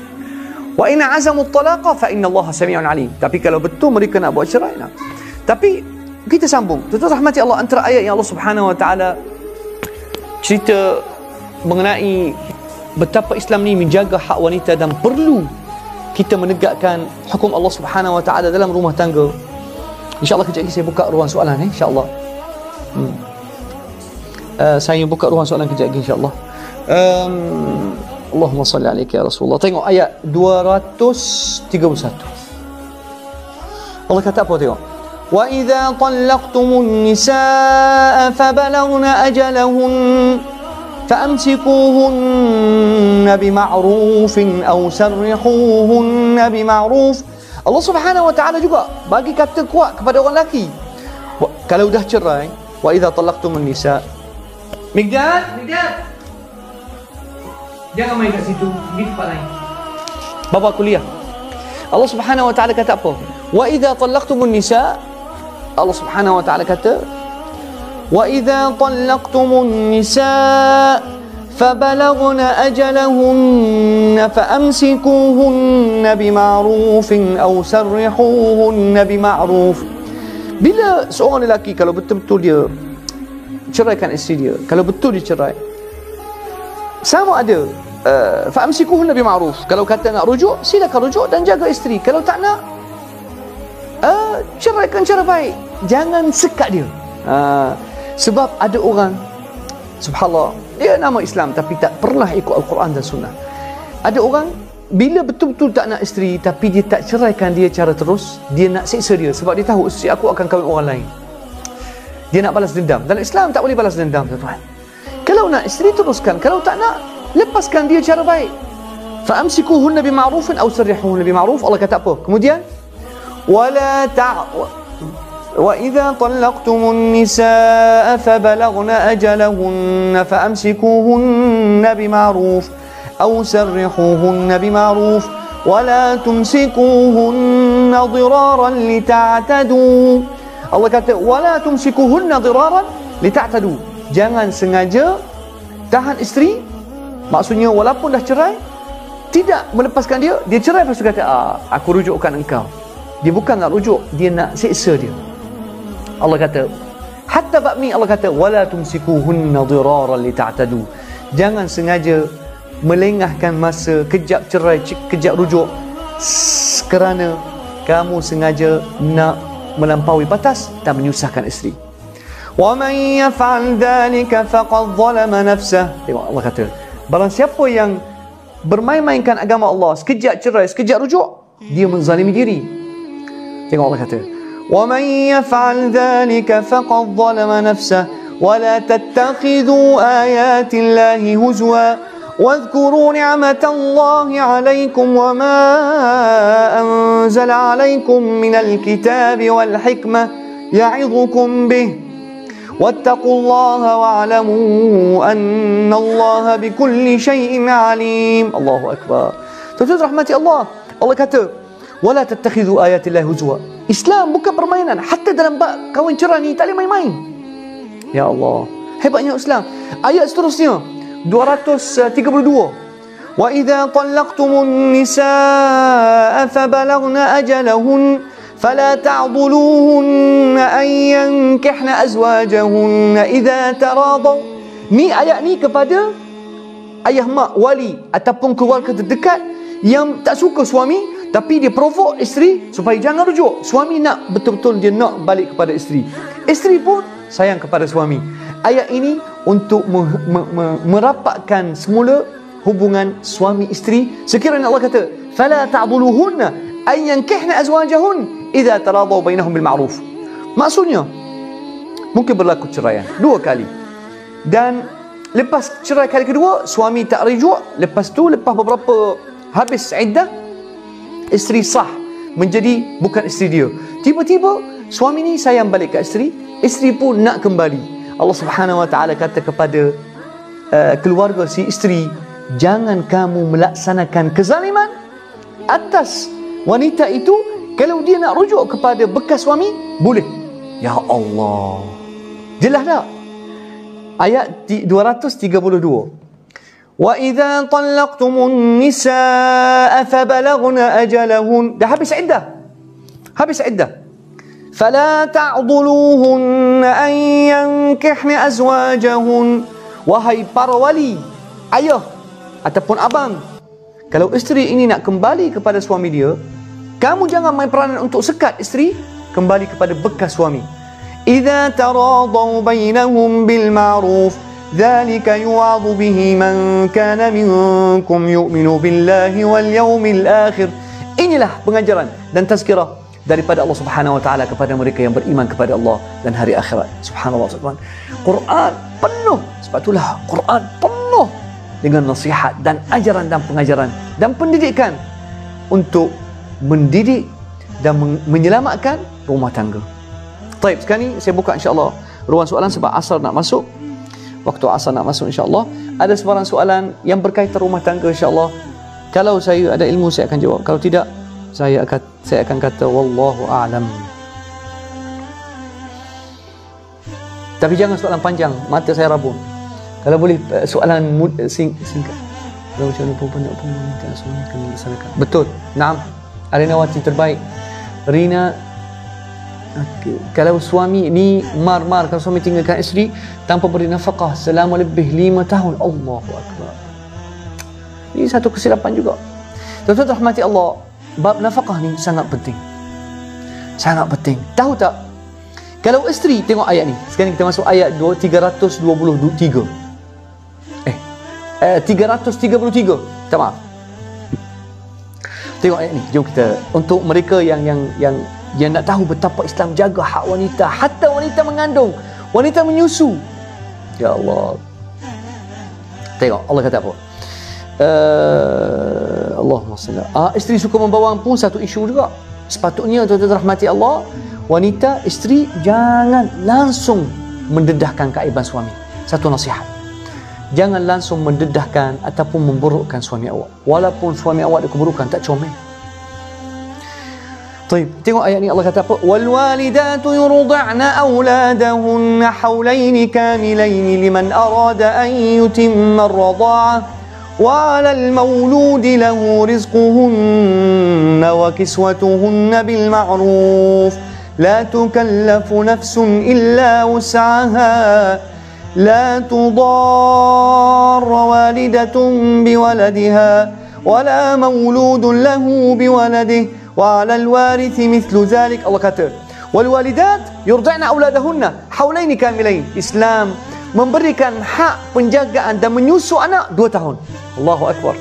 Wa in azamu at-talaqa fa innallaha sami'un alim. Tapi kalau betul mereka nak buat cerai, nah. Tapi kita sambung. Tuan-tuan rahmati Allah, antara ayat yang Allah Subhanahu Wa Taala cerita mengenai betapa Islam ni menjaga hak wanita dan perlu kita menegakkan hukum Allah Subhanahu Wa Taala dalam rumah tangga. InsyaAllah kejap lagi saya buka ruang soalan, insyaAllah. Saya buka ruang soalan kejap lagi, insyaAllah. Allahumma salli alaika ya Rasulullah. Tengok ayat 231. Allah kata apa, tengok. Wa idza talaqtumun nisaa fabalagna ajalahun فأمسكوهن بمعروف أو سرحوهن بمعروف. Allah Subhanahu Wa Taala juga bagi kata kuat kepada orang lelaki. Kalau dah cerai, wa idza talaqtumun nisa. Migdad. Jangan main kat situ, pergi tempat lain. Bapa kuliah. Allah Subhanahu Wa Taala kata apa? Wa idza talaqtumun nisa. Allah Subhanahu Wa Taala kata وَإِذَا طَلَّقْتُمُ النِّسَاءَ فَبَلَغْنَ أَجَلَهُنَّ فَأَمْسِكُوهُنَّ بِمَعْرُوفٍ أَوْ سَرِّحُوهُنَّ بِمَعْرُوف. Bila seorang lelaki kalau betul-betul dia ceraikan isteri dia, kalau betul dia cerai, sama ada فَأَمْسِكُوهُنَّ بِمَعْرُوف. Kalau kata nak rujuk, silakan rujuk dan jaga isteri. Kalau tak nak, ceraikan cara baik, jangan sekat dia. Sebab ada orang, subhanallah, dia nama Islam tapi tak pernah ikut Al-Quran dan Sunnah. Ada orang bila betul-betul tak nak isteri, tapi dia tak ceraikan dia cara terus, dia nak siksa dia sebab dia tahu isteri aku akan kahwin orang lain. Dia nak balas dendam. Dalam Islam tak boleh balas dendam, tuan-tuan. Kalau nak isteri, teruskan. Kalau tak nak, lepaskan dia cara baik. Fa'amsikuhunna bima'rufin aw sarrihuhunna bima'ruf. Allah kata apa? Kemudian وَإِذَا طَلَّقْتُمُ النِّسَاءَ فَبَلَغْنَ أَجَلَهُنَّ فَأَمْسِكُوهُنَّ بِمَعْرُوفٍ أَوْ سَرِّحُوهُنَّ بِمَعْرُوفٍ وَلَا تُمْسِكُوهُنَّ ضِرَارًا لِتَعْتَدُوا. Allah kata وَلَا تُمْسِكُوهُنَّ ضِرَارًا لِتَعْتَدُوا. Jangan sengaja tahan isteri, maksudnya walaupun dah cerai, tidak melepaskan dia. Dia cerai lepas tu kata, aku rujukkan engkau. Dia bukan nak rujuk, dia nak siksa dia. Allah kata, hatta bab ni Allah kata, wala tumsikuhunna dhiraran lita'tadu. Jangan sengaja melengahkan masa, kejap cerai, kejap rujuk, kerana kamu sengaja nak melampaui batas dan menyusahkan isteri. Wa man yaf'al dhalika faqad zalama nafsah. Tengok Allah kata, barang siapa yang bermain-mainkan agama Allah, sekejap cerai, sekejap rujuk, dia menzalimi diri. Tengok Allah kata, wa man yaf'al dhalika faqad zalama nafsah wa la tattakhidhu ayati Allahi huzwa واذكروا نعمة الله عليكم وما أنزل عليكم من الكتاب والحكمة يعظكم به واتقوا الله واعلموا أن الله بكل شيء عليم. الله أكبر. Tuan-tuan rahmati Allah, Allah kata, ولا تتخذوا آيات الله هزوا. Islam bukan permainan. Hatta dalam bab kahwin cerai ni tak boleh main-main. Ya Allah, hebatnya Islam. Ayat seterusnya 232. وَإِذَا طَلَّقْتُمُ النِّسَاءَ فَبَلَغْنَ أَجَلَهُنَّ فَلَا تَعْضُلُوهُنَّ أَن يَنكِحْنَ أَزْوَاجَهُنَّ إِذَا تَرَاضَوْا. Ni ayat ni kepada ayah mak, wali ataupun keluarga terdekat yang tak suka suami, tapi dia provok isteri supaya jangan rujuk. Suami nak betul-betul dia nak balik kepada isteri. Isteri pun sayang kepada suami. Ayat ini untuk merapatkan semula hubungan suami isteri. Sekiranya Allah kata, فَلَا تَعْضُلُوهُنَّ أَن يَنكِحْنَ أَزْوَاجَهُنَّ إِذَا تَرَاضَوْا بَيْنَهُم بِالْمَعْرُوفِ. Maksudnya, mungkin berlaku ceraian 2 kali. Dan lepas cerai kali kedua, suami tak rujuk. Lepas tu, lepas beberapa habis iddah, isteri sah menjadi bukan isteri dia. Tiba-tiba suami ni sayang balik ke isteri, isteri pun nak kembali. Allah Subhanahu Wa Taala kata kepada keluarga si isteri, jangan kamu melaksanakan kezaliman atas wanita itu. Kalau dia nak rujuk kepada bekas suami, boleh. Ya Allah, jelas tak? Ayat 232. وَإِذَا طَلَّقْتُمُ النِّسَاءَ فَبَلَغْنَ أَجَلَهُنَّ. Dah habis iddah. Habis iddah. فَلَا تَعْضُلُوهُنَّ أَن يَنكِحْنَ أَزْوَاجَهُنَّ. Wahai para wali, ayah ataupun abang, kalau isteri ini nak kembali kepada suami dia, kamu jangan main peranan untuk sekat isteri kembali kepada bekas suami. إِذَا تَرَاضَوْا بَيْنَهُمْ بِالْمَعْرُوفِ ذَلِكَ يُوعَظُ بِهِ مَنْ كَانَ مِنْكُمْ يُؤْمِنُ بِاللَّهِ وَالْيَوْمِ الْآخِرِ. Inilah pengajaran dan tazkirah daripada Allah Subhanahu Wa Taala kepada mereka yang beriman kepada Allah dan hari akhirat. Subhanallah, subhanallah. Quran penuh, sebab itulah Quran penuh dengan nasihat dan ajaran dan pengajaran dan pendidikan untuk mendidik dan menyelamatkan rumah tangga. Baik, sekarang ni saya buka insya-Allah ruang soalan sebab asar nak masuk. Waktu asar nak masuk insya-Allah. Ada sebarang soalan yang berkaitan rumah tangga insya-Allah. Kalau saya ada ilmu saya akan jawab. Kalau tidak, saya akan kata wallahu a'lam. Tapi jangan soalan panjang, mata saya rabun. Kalau boleh soalan singkat. Kalau macam mana perempuan nak minta suami kena laksanakan. Betul. Naam. Arinawati terbaik. Rina, kalau suami ni mar-mar, kalau suami tinggalkan isteri tanpa beri nafkah selama lebih 5 tahun. Allahu Akbar. Ini satu kesilapan juga. Tuan-tuan rahmati Allah, bab nafkah ni sangat penting. Sangat penting. Tahu tak? Kalau isteri, tengok ayat ni. Sekarang kita masuk ayat 323. 333. Tak, maaf. Tengok ayat ni. Jom kita, untuk mereka yang nak tahu betapa Islam jaga hak wanita, hatta wanita mengandung, wanita menyusu. Ya Allah. Tengok Allah kata apa? Allahumma salli. Isteri suka membawang pun satu isu juga. Sepatutnya tuan-tuan rahmati Allah, wanita, isteri jangan langsung mendedahkan keaiban suami. Satu nasihat, jangan langsung mendedahkan ataupun memburukkan suami awak. Walaupun suami awak ada keburukan, tak comel. Baik, tengok ayat ni Allah kata apa? Wal walidatu yurdi'na auladahunna hawlaini kamilaini liman arada an yutimma ar-rada'ah wa 'alal mawludi lahu rizquhunna wa kiswatuhunna bil ma'ruf la tukallafu nafsun illa wus'aha لا تضار والدة بولدها ولا مولود له بولده وعلى الوارث مثل ذلك. Allah kata, والوالدات يرضعن أولادهن حولين كاملين. Islam memberikan hak penjagaan dan menyusu anak 2 tahun. Allahu Akbar.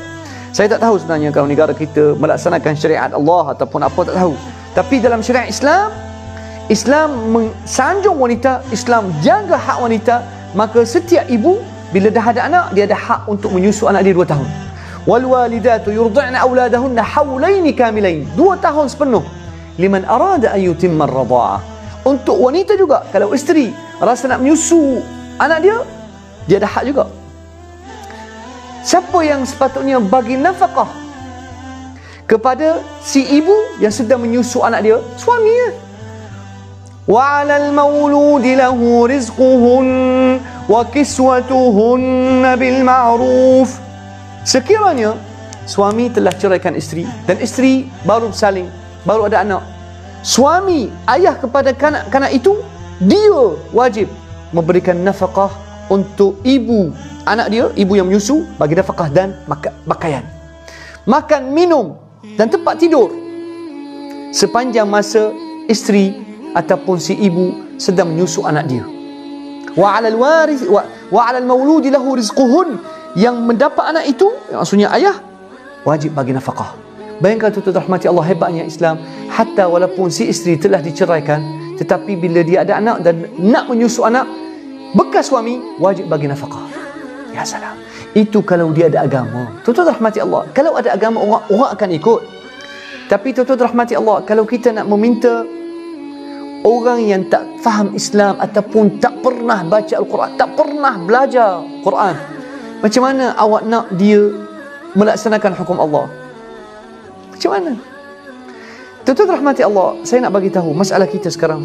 Saya tak tahu sebenarnya kalau negara kita melaksanakan syariat Allah ataupun apa, tak tahu. Tapi dalam syariat Islam, Islam mensanjung wanita, Islam jaga hak wanita. Maka setiap ibu bila dah ada anak, dia ada hak untuk menyusu anak dia 2 tahun. والوالدات يرضعن أولادهن حولين كاملين, 2 tahun sepenuh. Liman arada an yutimma ar-radha'ah. Untuk wanita juga, kalau isteri rasa nak menyusu anak dia, dia ada hak juga. Siapa yang sepatutnya bagi nafkah kepada si ibu yang sedang menyusu anak dia? Suaminya. Wa 'alal mauludi lahu rizquhun wa kiswatuhun bil ma'ruf. Sekiranya suami telah ceraikan isteri dan isteri baru bersalin, baru ada anak, suami ayah kepada kanak-kanak itu, dia wajib memberikan nafkah untuk ibu anak dia, ibu yang menyusu, bagi nafkah dan pakaian, makan, minum dan tempat tidur sepanjang masa isteri ataupun si ibu sedang menyusu anak dia. Wa 'alal waris wa 'alal mauludi lahu rizquhun, yang mendapat anak itu, maksudnya ayah, wajib bagi nafkah. Bayangkan tuan-tuan rahmati Allah, hebatnya Islam. Hatta walaupun si isteri telah diceraikan, tetapi bila dia ada anak dan nak menyusu anak, bekas suami wajib bagi nafkah. Ya salam. Itu kalau dia ada agama. Tuan-tuan rahmati Allah, kalau ada agama, orang akan ikut. Tapi tuan-tuan rahmati Allah, kalau kita nak meminta orang yang tak faham Islam ataupun tak pernah baca Al-Quran, tak pernah belajar Quran, macam mana awak nak dia melaksanakan hukum Allah? Macam mana? Tuan-tuan rahmati Allah, saya nak bagi tahu masalah kita sekarang,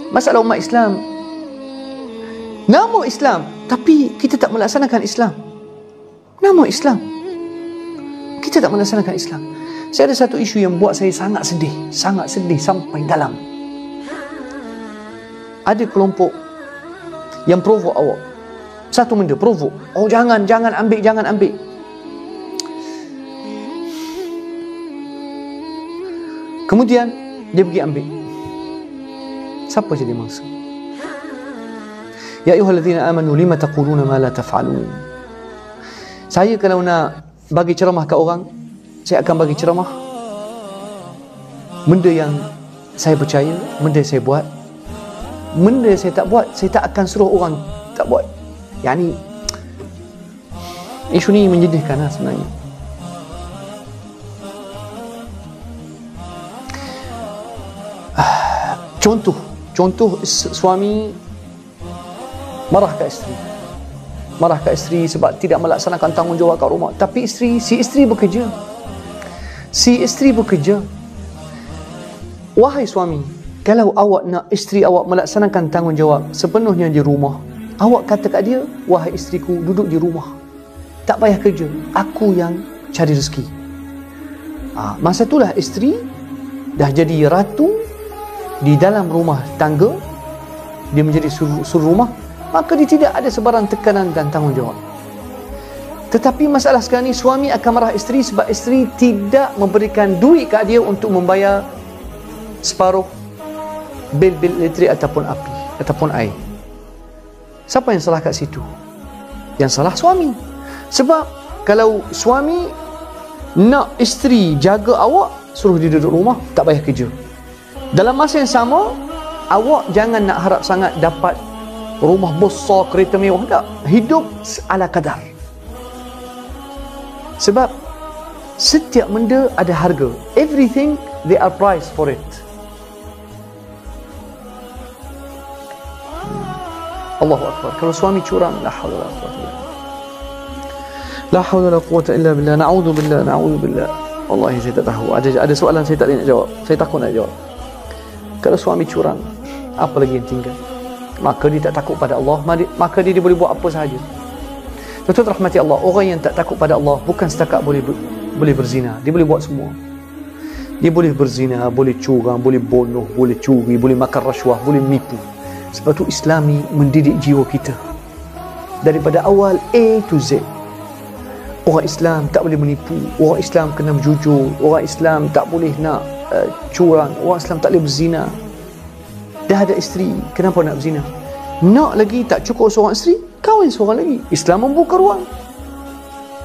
masalah umat Islam. Nama Islam, tapi kita tak melaksanakan Islam. Nama Islam, kita tak melaksanakan Islam. Saya ada satu isu yang buat saya sangat sedih sampai dalam. Ada kelompok yang provok awak. Satu benda, provok. Oh jangan ambil. Kemudian dia pergi ambil. Siapa jadi mangsa? Ya ayyuhallazina amanu lima taquluna ma la taf'alun. Saya kalau nak bagi ceramah ke orang, saya akan bagi ceramah benda yang saya percaya, benda yang saya buat. Benda yang saya tak buat, saya tak akan suruh orang tak buat. Yani isu ni menyedihkan sebenarnya. Contoh suami marah ke isteri sebab tidak melaksanakan tanggungjawab kat rumah. Tapi si isteri bekerja. Wahai suami, kalau awak nak isteri awak melaksanakan tanggungjawab sepenuhnya di rumah, awak kata kat dia, wahai isteriku, duduk di rumah, tak payah kerja, aku yang cari rezeki. Masa itulah isteri dah jadi ratu di dalam rumah tangga, dia menjadi suru rumah, maka dia tidak ada sebarang tekanan dan tanggungjawab. Tetapi masalah sekarang ni, suami akan marah isteri sebab isteri tidak memberikan duit kat dia untuk membayar separuh bil elektrik ataupun api ataupun air. Siapa yang salah kat situ? Yang salah suami. Sebab kalau suami nak isteri jaga awak, suruh dia duduk rumah, tak payah kerja. Dalam masa yang sama, awak jangan nak harap sangat dapat rumah besar, kereta mewah. Tak. Hidup ala kadar. Sebab setiap benda ada harga. Everything, there are price for it. Allahu Akbar. Kalau suami curang, la hawla wala quwwata illa billah. La hawla wala quwwata illa billah. Na'udzubillah. Wallahi saya tak tahu. Ada soalan saya tak nak jawab. Saya takut nak jawab. Kalau suami curang, apa lagi yang tinggal? Maka dia tak takut pada Allah, maka dia boleh buat apa sahaja. Tuan-tuan rahmati Allah, orang yang tak takut pada Allah bukan setakat boleh berzina, dia boleh buat semua. Dia boleh berzina, boleh curang, boleh bunuh, boleh curi, boleh makan rasuah, boleh menipu. Sebab tu Islam ni mendidik jiwa kita. daripada awal A to Z. Orang Islam tak boleh menipu, orang Islam kena berjujur, orang Islam tak boleh nak curang, orang Islam tak boleh berzina. Dah ada isteri, kenapa nak berzina? Nak lagi tak cukup seorang isteri, kahwin seorang lagi. Islam membuka ruang.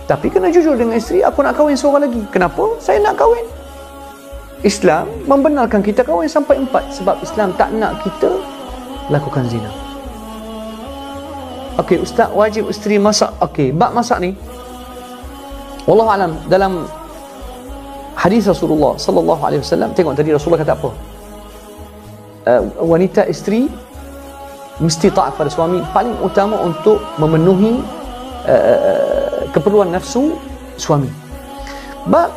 Tapi kena jujur dengan isteri, aku nak kahwin seorang lagi. Kenapa? Saya nak kahwin. Islam membenarkan kita kahwin sampai 4 sebab Islam tak nak kita lakukan zina. Okey, ustaz, wajib isteri masak. Okey, bab masak ni wallahu alam, dalam hadis Rasulullah sallallahu alaihi wasallam, tengok tadi Rasulullah kata apa? Wanita isteri mesti taat pada suami, paling utama untuk memenuhi keperluan nafsu suami. Bab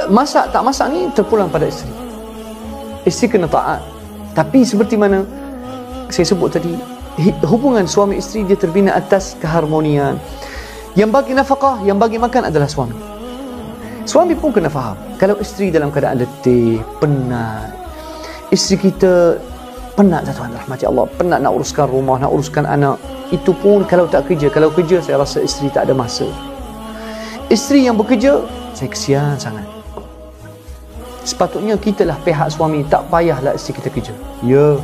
masak tak masak ni terpulang pada isteri. Isteri kena taat. Tapi seperti mana saya sebut tadi, hubungan suami isteri dia terbina atas keharmonian. Yang bagi nafkah, yang bagi makan adalah suami. Suami pun kena faham, kalau isteri dalam keadaan letih, penat, isteri kita penat, tuan rahmati Allah, penat nak uruskan rumah, nak uruskan anak, itu pun kalau tak kerja. Kalau kerja, saya rasa isteri tak ada masa. Isteri yang bekerja, saya kesian sangat. Sepatutnya kitalah pihak suami, tak payahlah isteri kita kerja. Ya,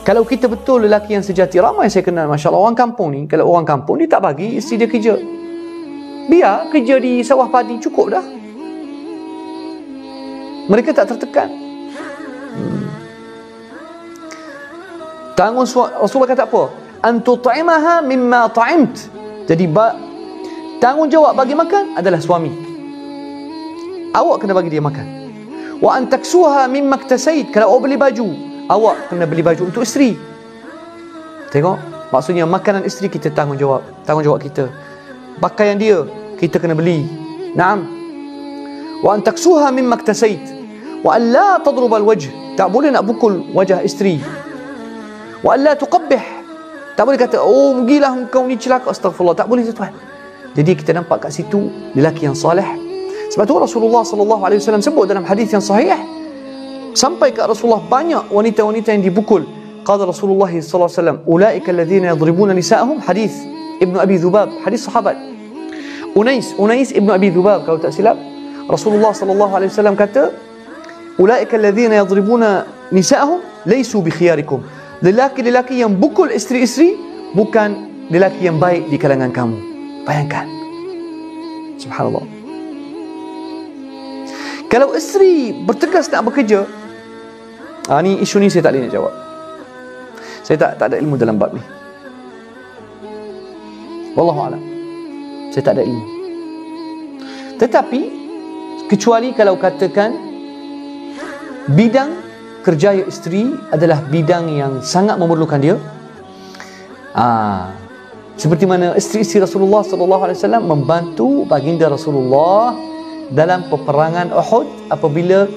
kalau kita betul lelaki yang sejati, ramai saya kenal, Masya Allah, orang kampung ni, kalau orang kampung dia tak bagi isteri dia kerja. Biar kerja di sawah padi, cukup dah. Mereka tak tertekan. Tanggung Rasulullah kata apa? An tut'imaha mimma ta'imt. Jadi tanggungjawab bagi makan adalah suami. Awak kena bagi dia makan. Wa an taksuha mimma iktasait. Kalau awak beli baju, awak kena beli baju untuk isteri. Tengok, maksudnya makanan isteri kita tanggungjawab kita. Pakaian dia kita kena beli. Naam. Wa an taksuha mimma iktasait. Wa an la tadrub al-wajh. Tak boleh nak pukul wajah isteri. Wa an la tuqabbih. Tak boleh kata, oh gilah engkau ni celaka, astagfirullah. Tak boleh, tuan. Jadi kita nampak kat situ lelaki yang soleh. Sebab tu Rasulullah sallallahu alaihi wasallam sebut dalam hadis yang sahih, sampai ke Rasulullah banyak wanita-wanita yang dipukul. Qala Rasulullah sallallahu alaihi wasallam, ulaika alladhina yadribuna nisa'ahum. Hadis Ibnu Abi Dhubab, hadis sahabat Unais Ibnu Abi Dhubab, kalau tak silap. Rasulullah sallallahu alaihi wasallam kata, ulaika alladhina yadribuna nisa'ahum laysu bi khiyarikum. Lelaki-lelaki yang pukul isteri-isteri bukan lelaki yang baik di kalangan kamu. Bayangkan. Subhanallah. Kalau isteri bertegas nak bekerja, ni isu ni saya tak boleh nak jawab. Saya tak ada ilmu dalam bab ni. Wallahu a'lam. Saya tak ada ilmu. Tetapi kecuali kalau katakan bidang kerjaya isteri adalah bidang yang sangat memerlukan dia. Seperti mana isteri-isteri Rasulullah sallallahu alaihi wasallam membantu baginda Rasulullah dalam peperangan Uhud apabila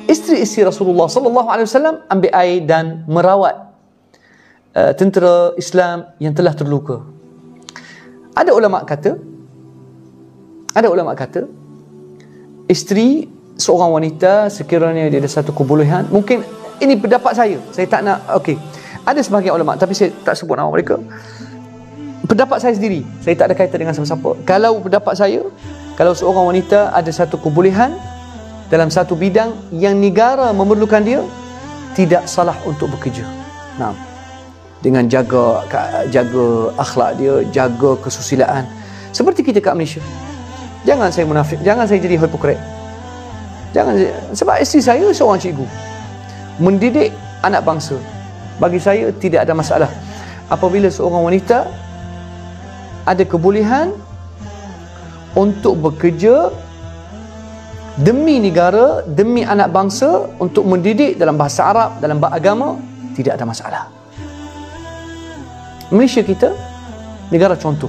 isteri-isteri Rasulullah sallallahu alaihi wasallam ambil air dan merawat tentera Islam yang telah terluka. Ada ulama kata isteri seorang wanita sekiranya dia ada satu kebolehan, mungkin ini pendapat saya tak nak, ada sebahagian ulama tapi saya tak sebut nama mereka. Pendapat saya sendiri, saya tak ada kaitan dengan siapa-siapa. Kalau pendapat saya, kalau seorang wanita ada satu kebolehan dalam satu bidang yang negara memerlukan dia, tidak salah untuk bekerja. Dengan jaga akhlak dia, jaga kesusilaan. Seperti kita kat Malaysia. Jangan saya munafik, jangan saya jadi hipokrit. Sebab isteri saya seorang cikgu, mendidik anak bangsa. Bagi saya tidak ada masalah apabila seorang wanita ada kebolehan untuk bekerja demi negara, demi anak bangsa, untuk mendidik dalam bahasa Arab, dalam bab agama, tidak ada masalah. Malaysia kita negara contoh.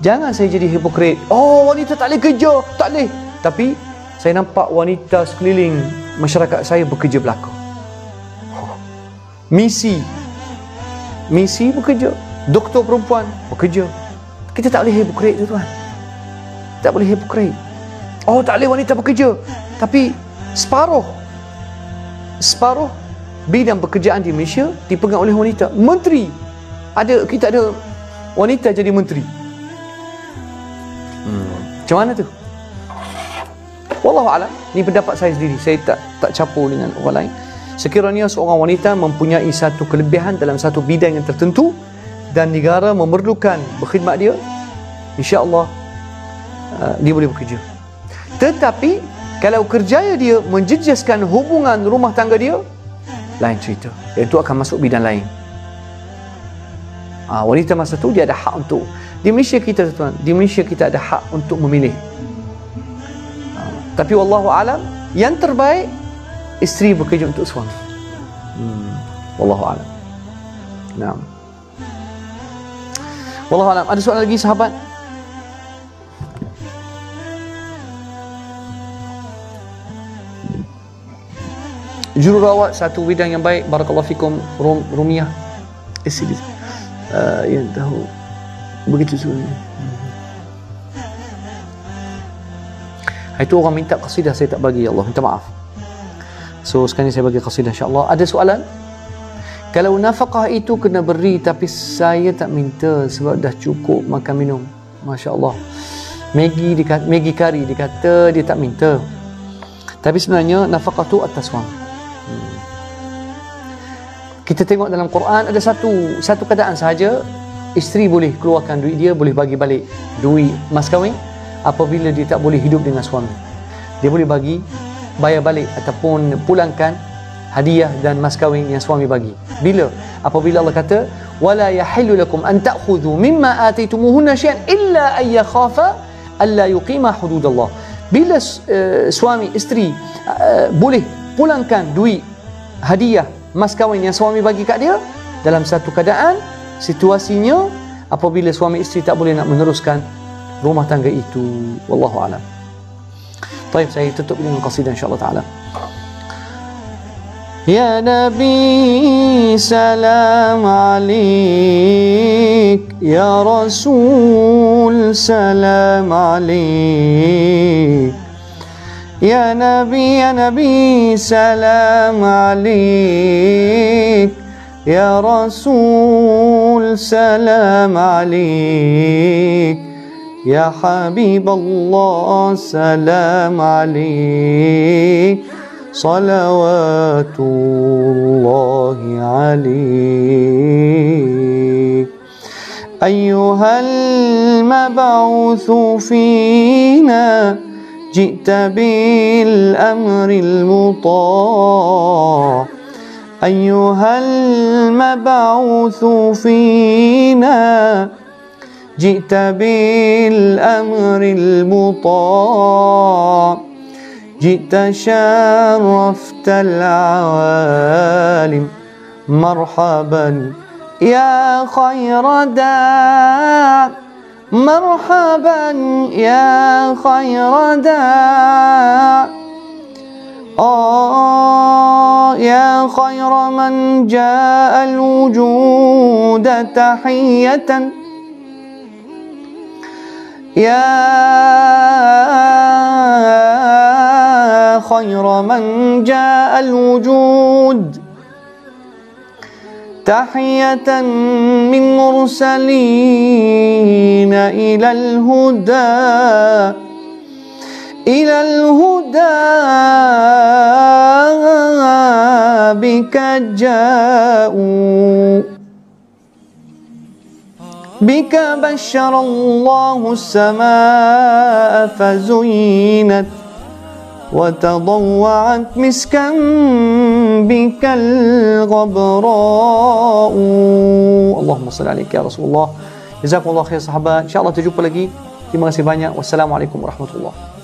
Jangan saya jadi hipokrit. Wanita tak boleh kerja, tak boleh. Tapi saya nampak wanita sekeliling masyarakat saya bekerja belaka. Misi bekerja, doktor perempuan bekerja. Kita tak boleh hipokrit tu, tuan. Tak boleh hipokrit. Tak boleh wanita bekerja. Tapi separuh bidang pekerjaan di Malaysia dipegang oleh wanita. Menteri kita ada wanita jadi menteri. Macam mana tu? Wallahu a'lam. Ni pendapat saya sendiri. Saya tak campur dengan orang lain. Sekiranya seorang wanita mempunyai satu kelebihan dalam satu bidang yang tertentu dan negara memerlukan berkhidmat dia, insya-Allah dia boleh bekerja. Tetapi kalau kerjaya dia menjejaskan hubungan rumah tangga dia, lain cerita. Itu akan masuk bidang lain. Wanita masa tu dia ada hak untuk, di Malaysia kita tuan, di Malaysia kita ada hak untuk memilih. Tapi wallahu alam, yang terbaik isteri bekerja untuk suami. Wallahu alam. Naam. Wallahu alam. Ada soalan lagi sahabat? Jururawat satu bidang yang baik. Barakallahu fikum. Rumiah. Yang tahu begitu sebenarnya. Itu orang minta qasidah, saya tak bagi, ya Allah, minta maaf. So sekarang ni saya bagi qasidah, insya-Allah. Ada soalan? Kalau nafkah itu kena beri tapi saya tak minta sebab dah cukup makan minum. Masya-Allah. Maggi kari dikata dia tak minta. Tapi sebenarnya nafkah tu atas wang. Kita tengok dalam Quran ada satu keadaan sahaja isteri boleh keluarkan duit dia, boleh bagi balik duit mas kahwin apabila dia tak boleh hidup dengan suami. Dia boleh bayar balik ataupun pulangkan hadiah dan mas kahwin yang suami bagi. Bila? Apabila Allah kata wala yahillu lakum an ta'khudhu mimma ataytumuhunna shay'an illa ay yakhafa alla yuqima hududallah. Bila suami isteri boleh pulangkan duit hadiah mas kahwin yang suami bagi kat dia dalam satu keadaan situasinya apabila suami isteri tak boleh nak meneruskan rumah tangga itu. Wallahu a'lam. Baik, saya tutup dengan qasidah insya-Allah taala. Ya Nabi salam alaik, ya Rasul salam alaik, ya Nabi salam alaik, ya Rasul salam alaik, ya Habib Allah salam alaik, salawatullahi alaik, ayyuhal mab'uthu fina ji'ta bil amril muta', ayyuhal mab'uthu fina ji'ta bil amril muta', ji'ta syaraftal awalim, marhaban ya khaira da', marhaban ya khaira da', ya khaira man ja'a al-wujuda tahiyatan, ya khaira man ja'a al-wujud tahiyatan min mursalina ilal huda, ilal huda bika ja'u, bika basyarallahu as-samaa'a fazuyinat wa tadawwa'at miskan bikal ghabra'u. Allahumma salli alaika ya Rasulullah. Jazakumullah khair sahabat. InsyaAllah terjumpa lagi. Terima kasih banyak. Wassalamualaikum warahmatullahi wabarakatuh.